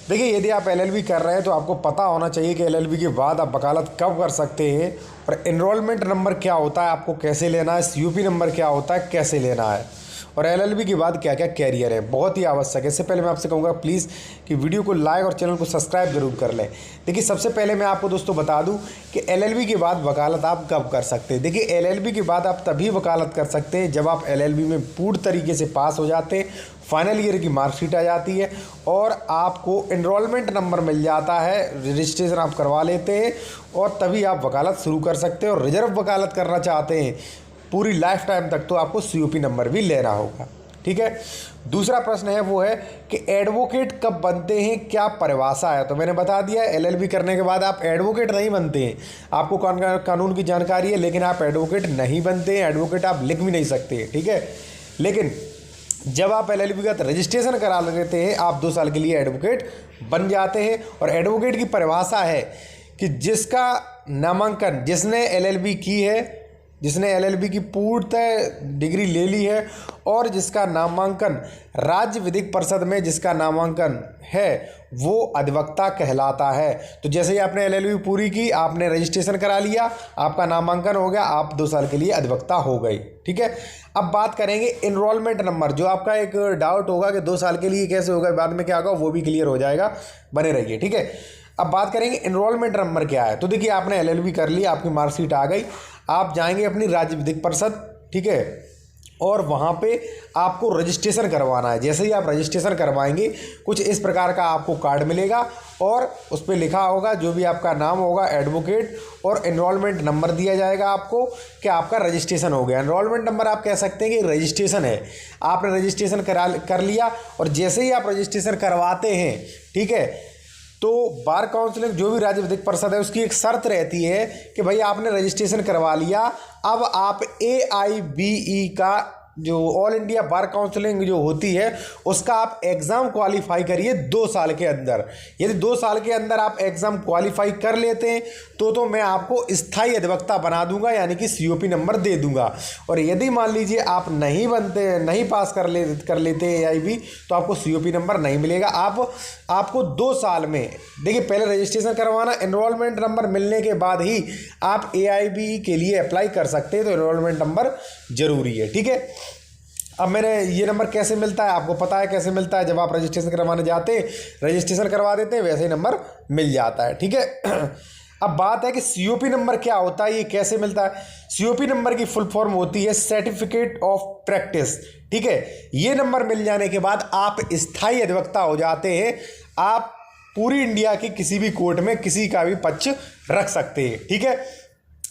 देखिए, यदि आप एलएलबी कर रहे हैं तो आपको पता होना चाहिए कि एलएलबी के बाद आप वकालत कब कर सकते हैं, और एनरोलमेंट नंबर क्या होता है, आपको कैसे लेना है, सीयूपी नंबर क्या होता है, कैसे लेना है, और एलएलबी के बाद क्या क्या कैरियर है, बहुत ही आवश्यक है। इससे पहले मैं आपसे कहूँगा प्लीज़ कि वीडियो को लाइक और चैनल को सब्सक्राइब जरूर कर लें। देखिए, सबसे पहले मैं आपको दोस्तों बता दूं कि एलएलबी के बाद वकालत आप कब कर सकते हैं। देखिए, एलएलबी के बाद आप तभी वकालत कर सकते हैं जब आप एलएलबी में पूर्ण तरीके से पास हो जाते हैं, फाइनल ईयर की मार्कशीट आ जाती है और आपको एनरोलमेंट नंबर मिल जाता है, रजिस्ट्रेशन आप करवा लेते हैं और तभी आप वकालत शुरू कर सकते हैं। और रिजर्व वकालत करना चाहते हैं पूरी लाइफ टाइम तक तो आपको सीयूपी नंबर भी लेना होगा। ठीक है। दूसरा प्रश्न है वो है कि एडवोकेट कब बनते हैं, क्या परिभाषा है। तो मैंने बता दिया, एलएलबी करने के बाद आप एडवोकेट नहीं बनते हैं। आपको कानून की जानकारी है लेकिन आप एडवोकेट नहीं बनते हैं, एडवोकेट आप लिख भी नहीं सकते। ठीक है। लेकिन जब आप एलएलबी का रजिस्ट्रेशन करा लेते हैं आप 2 साल के लिए एडवोकेट बन जाते हैं। और एडवोकेट की परिभाषा है कि जिसका नामांकन, जिसने एलएलबी की है, जिसने एलएलबी की पूर्णतः डिग्री ले ली है और जिसका नामांकन राज्य विधिक परिषद में जिसका नामांकन है वो अधिवक्ता कहलाता है। तो जैसे ही आपने एलएलबी पूरी की, आपने रजिस्ट्रेशन करा लिया, आपका नामांकन हो गया, आप 2 साल के लिए अधिवक्ता हो गए। ठीक है। अब बात करेंगे एनरोलमेंट नंबर। जो आपका एक डाउट होगा कि 2 साल के लिए कैसे होगा, बाद में क्या होगा, वो भी क्लियर हो जाएगा, बने रहिए। ठीक है। अब बात करेंगे एनरोलमेंट नंबर क्या है। तो देखिए, आपने एलएलबी कर ली, आपकी मार्कशीट आ गई, आप जाएंगे अपनी राज्य विधिक परिषद, ठीक है, और वहाँ पे आपको रजिस्ट्रेशन करवाना है। जैसे ही आप रजिस्ट्रेशन करवाएंगे कुछ इस प्रकार का आपको कार्ड मिलेगा और उस पर लिखा होगा जो भी आपका नाम होगा एडवोकेट, और एनरोलमेंट नंबर दिया जाएगा आपको कि आपका रजिस्ट्रेशन हो गया। एनरोलमेंट नंबर आप कह सकते हैं कि रजिस्ट्रेशन है, आपने रजिस्ट्रेशन कर लिया। और जैसे ही आप रजिस्ट्रेशन करवाते हैं, ठीक है, तो बार काउंसिलिंग जो भी राज्य विधिक परिषद है उसकी एक शर्त रहती है कि भाई आपने रजिस्ट्रेशन करवा लिया, अब आप AIBE का जो ऑल इंडिया बार काउंसिलिंग जो होती है उसका आप एग्ज़ाम क्वालिफाई करिए 2 साल के अंदर। यदि 2 साल के अंदर आप एग्ज़ाम क्वालिफाई कर लेते हैं तो मैं आपको स्थायी अधिवक्ता बना दूंगा, यानी कि सीओपी नंबर दे दूंगा। और यदि मान लीजिए आप नहीं पास कर लेते AIB, तो आपको सीओपी नंबर नहीं मिलेगा। आपको 2 साल में, देखिए, पहले रजिस्ट्रेशन करवाना, एनरोलमेंट नंबर मिलने के बाद ही आप AIB के लिए अप्लाई कर सकते हैं। तो एनरोलमेंट नंबर जरूरी है। ठीक है। अब मैंने ये नंबर कैसे मिलता है, आपको पता है कैसे मिलता है। जब आप रजिस्ट्रेशन करवाने जाते हैं, रजिस्ट्रेशन करवा देते हैं, वैसे ही नंबर मिल जाता है। ठीक है। अब बात है कि सीओपी नंबर क्या होता है, ये कैसे मिलता है। सीओपी नंबर की फुल फॉर्म होती है सर्टिफिकेट ऑफ प्रैक्टिस। ठीक है। ये नंबर मिल जाने के बाद आप स्थायी अधिवक्ता हो जाते हैं। आप पूरी इंडिया की किसी भी कोर्ट में किसी का भी पक्ष रख सकते हैं। ठीक है।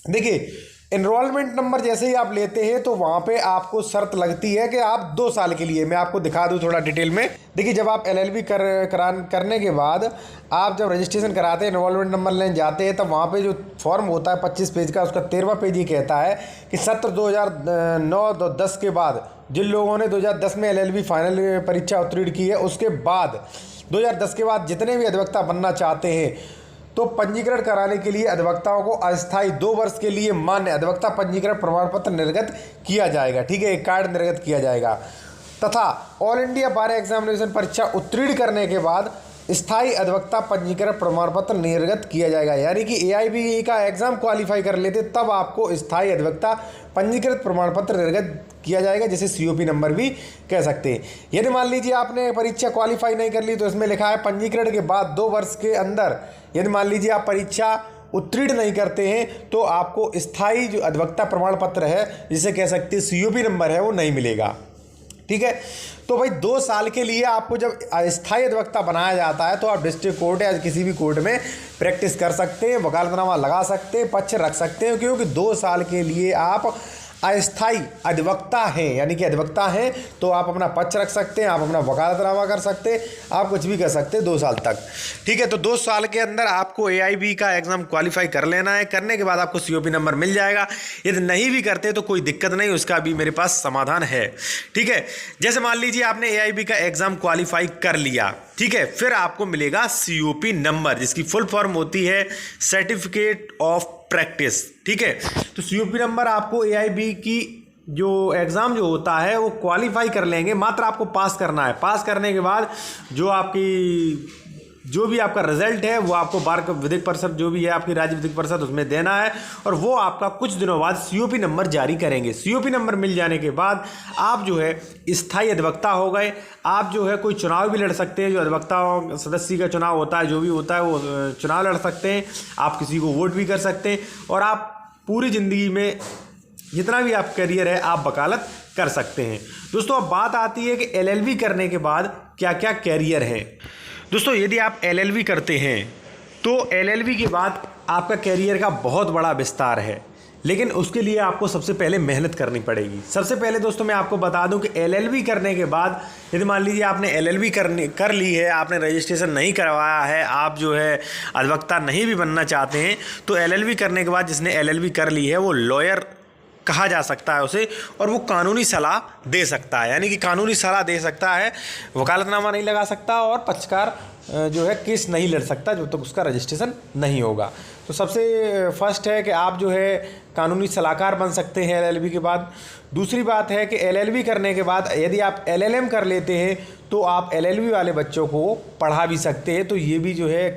देखिए, एनरोलमेंट नंबर जैसे ही आप लेते हैं तो वहाँ पे आपको शर्त लगती है कि आप 2 साल के लिए, मैं आपको दिखा दूँ थोड़ा डिटेल में। देखिए, जब आप एलएलबी करने के बाद आप जब रजिस्ट्रेशन कराते हैं, एनरोलमेंट नंबर लेने जाते हैं, तब वहाँ पे जो फॉर्म होता है 25 पेज का, उसका 13वां पेज ये कहता है कि सत्र 2009-10 के बाद जिन लोगों ने 2010 में एलएलबी फाइनल परीक्षा उत्तीर्ण की है, उसके बाद 2010 के बाद जितने भी अधिवक्ता बनना चाहते हैं तो पंजीकरण कराने के लिए अधिवक्ताओं को अस्थायी 2 वर्ष के लिए मान्य अधिवक्ता पंजीकरण प्रमाण पत्र निर्गत किया जाएगा। ठीक है। एक कार्ड निर्गत किया जाएगा तथा ऑल इंडिया बार एग्जामिनेशन परीक्षा उत्तीर्ण करने के बाद स्थायी अधिवक्ता पंजीकरण प्रमाण पत्र निर्गत किया जाएगा। यानी कि AIBE का एग्जाम क्वालिफाई कर लेते तब आपको स्थायी अधिवक्ता पंजीकृत प्रमाण पत्र निर्गत किया जाएगा, जिसे सीओपी नंबर भी कह सकते हैं। यदि मान लीजिए आपने परीक्षा क्वालिफाई नहीं कर ली तो इसमें लिखा है पंजीकरण के बाद 2 वर्ष के अंदर, यदि मान लीजिए आप परीक्षा उत्तीर्ण नहीं करते हैं तो आपको स्थायी जो अधिवक्ता प्रमाण पत्र है, जिसे कह सकते हैं सीओपी नंबर है, वो नहीं मिलेगा। ठीक है। तो भाई 2 साल के लिए आपको जब स्थायी अधिवक्ता बनाया जाता है तो आप डिस्ट्रिक्ट कोर्ट या किसी भी कोर्ट में प्रैक्टिस कर सकते हैं, वकालतनामा लगा सकते हैं, पक्ष रख सकते हैं, क्योंकि 2 साल के लिए आप अस्थायी अधिवक्ता हैं। यानी कि अधिवक्ता हैं तो आप अपना पक्ष रख सकते हैं, आप अपना वकालतनामा कर सकते हैं, आप कुछ भी कर सकते हैं 2 साल तक। ठीक है। तो 2 साल के अंदर आपको AIB का एग्जाम क्वालिफाई कर लेना है। करने के बाद आपको सीओपी नंबर मिल जाएगा। यदि नहीं भी करते तो कोई दिक्कत नहीं, उसका भी मेरे पास समाधान है। ठीक है। जैसे मान लीजिए आपने AIB का एग्जाम क्वालिफाई कर लिया, ठीक है, फिर आपको मिलेगा सीओपी नंबर, जिसकी फुल फॉर्म होती है सर्टिफिकेट ऑफ प्रैक्टिस। ठीक है। तो सीओपी नंबर आपको AIB की जो एग्ज़ाम जो होता है वो क्वालिफाई कर लेंगे, मात्र आपको पास करना है। पास करने के बाद जो आपकी जो भी आपका रिजल्ट है वो आपको बार विधिक परिषद जो भी है आपकी राज्य विधिक परिषद उसमें देना है, और वो आपका कुछ दिनों बाद सीओपी नंबर जारी करेंगे। सीओपी नंबर मिल जाने के बाद आप जो है स्थायी अधिवक्ता हो गए। आप जो है कोई चुनाव भी लड़ सकते हैं, जो अधिवक्ता सदस्य का चुनाव होता है, जो भी होता है वो चुनाव लड़ सकते हैं। आप किसी को वोट भी कर सकते हैं, और आप पूरी ज़िंदगी में जितना भी आप करियर है आप वकालत कर सकते हैं। दोस्तों अब बात आती है कि एलएलबी करने के बाद क्या क्या कैरियर है। दोस्तों यदि आप एलएलबी करते हैं तो एलएलबी के बाद आपका कैरियर का बहुत बड़ा विस्तार है, लेकिन उसके लिए आपको सबसे पहले मेहनत करनी पड़ेगी। सबसे पहले दोस्तों मैं आपको बता दूं कि एलएलबी करने के बाद यदि मान लीजिए आपने एलएलबी कर ली है, आपने रजिस्ट्रेशन नहीं करवाया है, आप जो है अधिवक्ता नहीं भी बनना चाहते हैं, तो एलएलबी करने के बाद जिसने एलएलबी कर ली है वो लॉयर कहा जा सकता है उसे, और वो कानूनी सलाह दे सकता है। यानी कि कानूनी सलाह दे सकता है, वकालतनामा नहीं लगा सकता और पक्षकार जो है केस नहीं लड़ सकता जब तक उसका रजिस्ट्रेशन नहीं होगा। तो सबसे फर्स्ट है कि आप जो है कानूनी सलाहकार बन सकते हैं एलएलबी के बाद। दूसरी बात है कि एलएलबी करने के बाद यदि आप एलएलएम कर लेते हैं तो आप एलएलबी वाले बच्चों को पढ़ा भी सकते हैं। तो ये भी जो है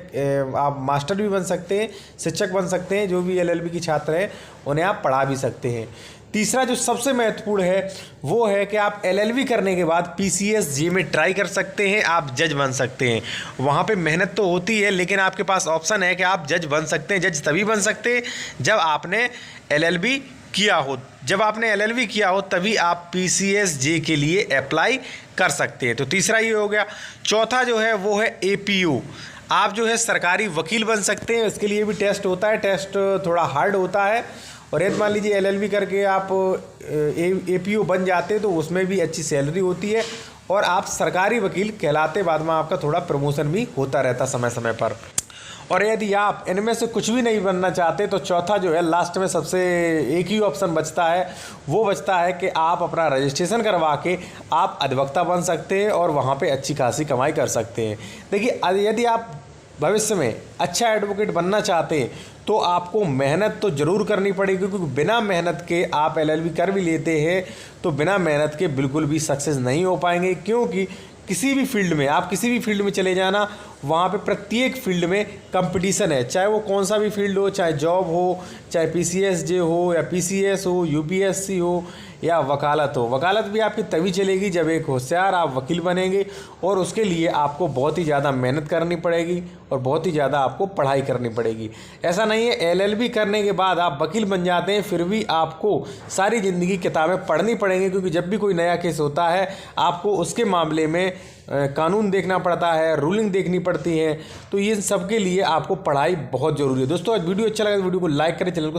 आप मास्टर भी बन सकते हैं, शिक्षक बन सकते हैं, जो भी एलएलबी के छात्र हैं उन्हें आप पढ़ा भी सकते हैं। तीसरा जो सबसे महत्वपूर्ण है वो है कि आप एलएलबी करने के बाद पीसीएसजे में ट्राई कर सकते हैं, आप जज बन सकते हैं। वहाँ पे मेहनत तो होती है, लेकिन आपके पास ऑप्शन है कि आप जज बन सकते हैं। जज तभी बन सकते हैं जब आपने एलएलबी किया हो। जब आपने एलएलबी किया हो तभी आप पीसीएसजे के लिए अप्लाई कर सकते हैं। तो तीसरा ये हो गया। चौथा जो है वो है एपीयू। आप जो है सरकारी वकील बन सकते हैं, इसके लिए भी टेस्ट होता है। टेस्ट थोड़ा हार्ड होता है, और यदि मान लीजिए एलएलबी करके आप एपीयू बन जाते हैं तो उसमें भी अच्छी सैलरी होती है, और आप सरकारी वकील कहलाते। बाद में आपका थोड़ा प्रमोशन भी होता रहता समय समय पर। और यदि आप इनमें से कुछ भी नहीं बनना चाहते तो चौथा जो है लास्ट में सबसे एक ही ऑप्शन बचता है, वो बचता है कि आप अपना रजिस्ट्रेशन करवा के आप अधिवक्ता बन सकते हैं और वहाँ पे अच्छी खासी कमाई कर सकते हैं। देखिए यदि आप भविष्य में अच्छा एडवोकेट बनना चाहते हैं तो आपको मेहनत तो ज़रूर करनी पड़ेगी, क्योंकि बिना मेहनत के आप एलएलबी कर भी लेते हैं तो बिना मेहनत के बिल्कुल भी सक्सेस नहीं हो पाएंगे। क्योंकि किसी भी फील्ड में आप किसी भी फील्ड में चले जाना, वहाँ पे प्रत्येक फील्ड में कंपटीशन है, चाहे वो कौन सा भी फील्ड हो, चाहे जॉब हो, चाहे पीसीएसजे हो या पीसीएस हो, यूपीएससी हो या वकालत हो। वकालत भी आपकी तभी चलेगी जब एक होशियार आप वकील बनेंगे, और उसके लिए आपको बहुत ही ज़्यादा मेहनत करनी पड़ेगी और बहुत ही ज़्यादा आपको पढ़ाई करनी पड़ेगी। ऐसा नहीं है एलएलबी करने के बाद आप वकील बन जाते हैं, फिर भी आपको सारी ज़िंदगी किताबें पढ़नी पड़ेंगी, क्योंकि जब भी कोई नया केस होता है आपको उसके मामले में कानून देखना पड़ता है, रूलिंग देखनी पड़ती है। तो ये सब के लिए आपको पढ़ाई बहुत ज़रूरी है। दोस्तों आज वीडियो अच्छा लगा तो वीडियो को लाइक करें, चैनल को